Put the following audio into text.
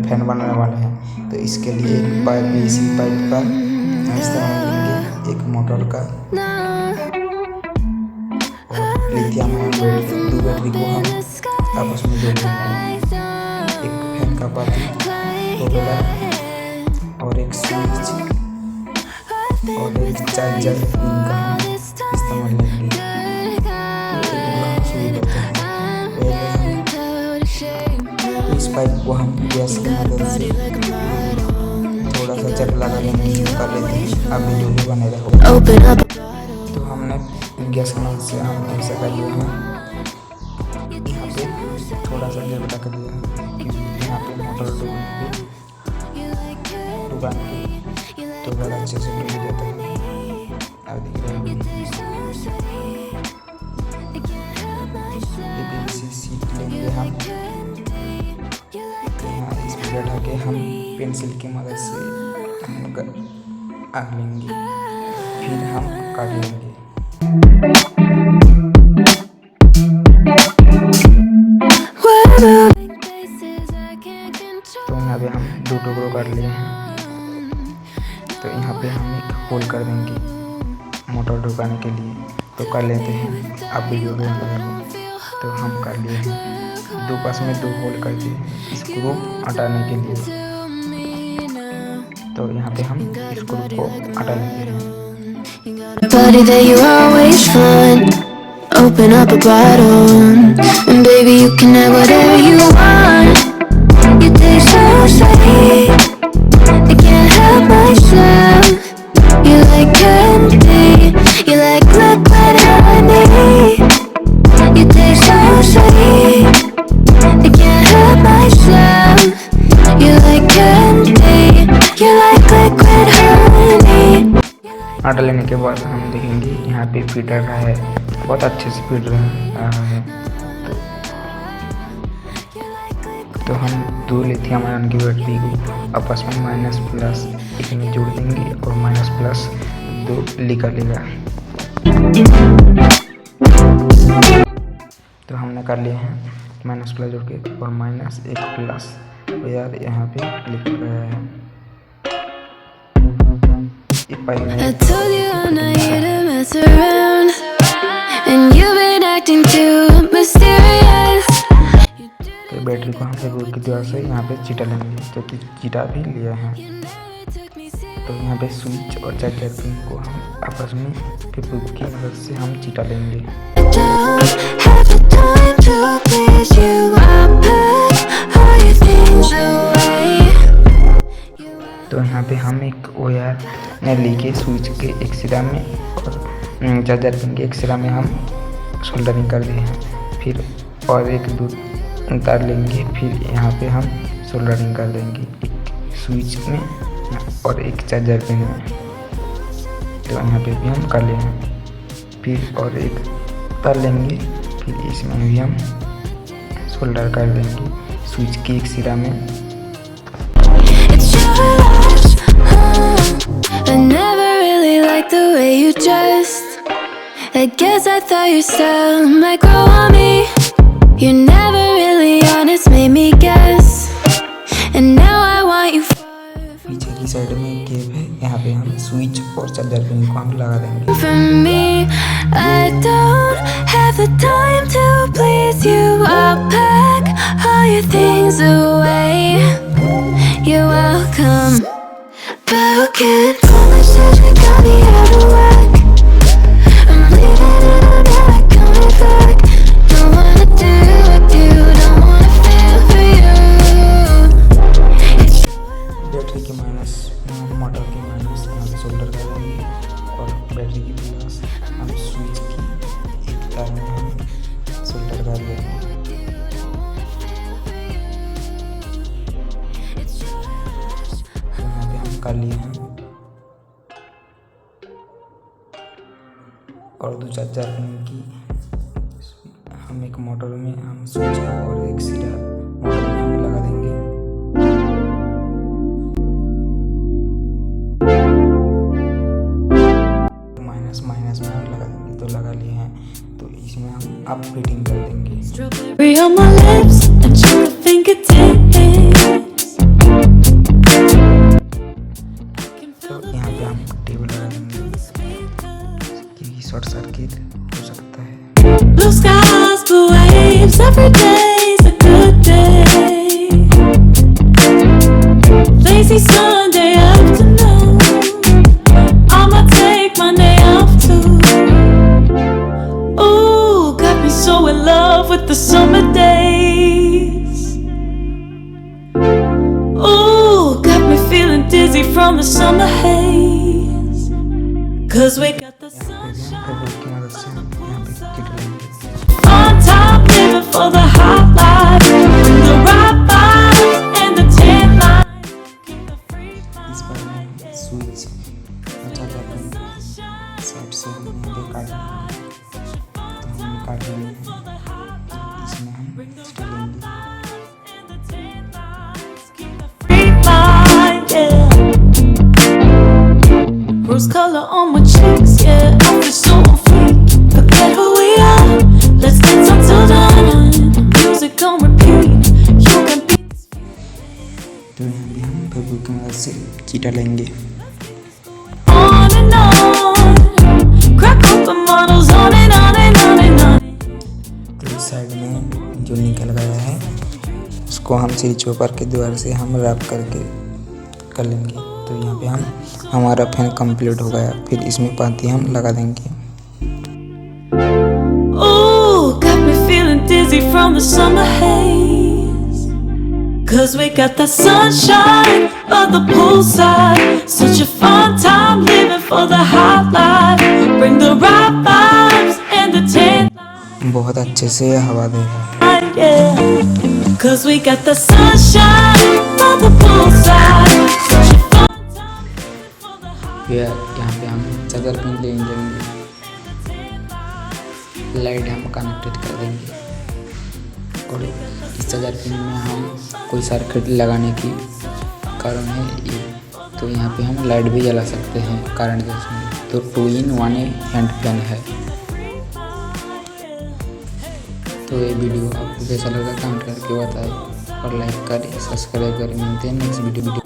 Fan बनाने वाले हैं। तो इसके लिए एक पाइप, इसी पाइप का इस्तेमाल करेंगे, एक मोटर का और लिथियम आयन बैटरी, 2 बैटरी को हम आपस में जोड़ देंगे। एक फैन का पाती, और एक स्विच और एक चार्जर पिन का हम इस्तेमाल लेंगे। इस पाइप को हम गैस की मदद से थोड़ा सा चट लगा लेंगे, कर लेते हैं। आप वीडियो भी बने रहो। तो हमने गैस की मदद से हम ऐसा कर लिया है। यहाँ पे थोड़ा सा जब रख दिया है, यहाँ पे मोटर डुबा के तो बड़ा अच्छे से डूब जाता है। आप देख रहे हैं इसी सीट लेंगे हम, यहाँ इस पर बैठा के हम पेंसिल की मदद से आग लेंगे, फिर हम काट लेंगे। तो यहाँ पे हम 2 टुकड़ों काट लिए हैं। तो यहाँ पे हम एक होल कर देंगे मोटर ढुकाने के लिए। तो कर लेते हैं, आप वीडियो में तो हम कर लिए हैं। 2 पास में 2 होल कर दिए स्क्रू हटाने के लिए। तो यहाँ पे हम स्क्रू को हटा लेते हैं। Open up a bottle, and baby you can have whatever you want. You taste so sweet, I can't help myself. You like candy, you like liquid honey. You taste so sweet, I can't help myself. You like candy, you like liquid honey. आटा लेने के बाद हम देखेंगे यहाँ पे fitter रहा है, बहुत अच्छे से फीट रहा है। तो हम 2 लिथियम आयन की बैटरी को आपस में माइनस प्लस इसमें जोड़ देंगे और माइनस प्लस 2 निकलेगा। तो हमने कर लिए हैं माइनस प्लस जोड़ के और माइनस एक प्लस, तो यार यहाँ पे लिख रहा है। I told you I'm not here to mess around, and you've been acting too mysterious. तो बैटरी को हम जरूर की द्वारा से यहाँ पे चिटा लेंगे, तो चिटा भी लिया है। तो यहाँ पे स्विच और चार्जर पिन को हम आपस में टिप की मदद से हम चिटा लेंगे। तो यहाँ पे हम एक वायर लेके स्विच के एक सिरा में और चार्जर पिन के एक सिरा में हम सोल्डरिंग कर दिए हैं। फिर और एक 2 तार लेंगे, फिर यहाँ पे हम सोल्डरिंग कर देंगे एक स्विच में और एक चार्जर पिन में। तो यहाँ पे भी हम कर लिए हैं। फिर और एक तार लेंगे, फिर इसमें भी हम सोल्डर कर देंगे स्विच के एक सिरा में। I never really liked the way you dressed. I guess I thought your style might grow on me. You're never really honest, made me guess. And now I want you for पीछे की side में एक cab है, यहाँ पे हम switch और charger pin को हम लगा देंगे। from me. I don't have the time to please you. I'll pack all your things away. You're welcome. Broken promises, we got me out of whack. I'm leaving and I'm never coming back. Don't wanna do with you, don't wanna feel for you. Battery की minus motor की minus हम solder कर देंगे और battery की plus हम switch की एक तार में हम सोल्डर कर देंगे। यहाँ पे हम कर लिए हैं और 2 चार्जर पिन की हम एक मोटर में हम स्विच और एक सिरा मोटर में हम लगा देंगे। माइनस माइनस में हम लगा देंगे, तो लगा लिए हैं। तो इसमें हम अप फिटिंग कर देंगे। Strawberry on my lips and your fingertips. Short circuit हो सकता है। Blue skies, blue waves, every day's a good day. Lazy Sunday afternoon, I'ma take Monday off too. Ooh, got me so in love with the summer days. Ooh, got me feeling dizzy from the summer haze. 'Cause we got the sunshine. की मदद से हम यहाँ पे chit लेंगे। On top, living for the hot life, the right vibes and the tan lines. Keep the free इस बार हम switch अच्छा करेंगे, साइड से हम यहाँ पे काट लेंगे, तो हम काट लेंगे, इसमें हम चिट लेंगे। free line, yeah. Rose color on my cheeks, yeah. I feel so free. Forget who we are. Let's dance until dawn. Music on repeat. You can be. तो यहाँ पे हम फेविक्विक की मदद से चिटा लेंगे। On and on. Crack open models on and on and on and on. तो इस साइड में जो निकल गया है उसको हम स्विच ऊपर के द्वार से हम रैप करके कर लेंगे। तो यहाँ पे हम हमारा फैन कंप्लीट हो गया। फिर इसमें पाती हम लगा देंगे। Ooh, got me feeling dizzy from the summer haze. 'Cause we got the sunshine by the poolside. Such a fun time living for the hot life. Bring the right vibes and the tan बहुत अच्छे से हवा दे रहा है। line, yeah. 'Cause we got the sunshine by the poolside. Such a fun time living for the hot फिर यहाँ पे हम चार्जर पिन ले लेंगे, लाइट हम कनेक्टेड कर देंगे और इस चार्जर पिन में हम कोई सर्किट लगाने की कारण है ये। तो यहाँ पे हम लाइट भी जला सकते हैं करंट जैसे। तो 2-in-1 हैंड फैन है। तो ये वीडियो आपको कैसा लगा कमेंट करके बताएं और लाइक करें, सब्सक्राइब करें। मिलते हैं नेक्स्ट वीडियो।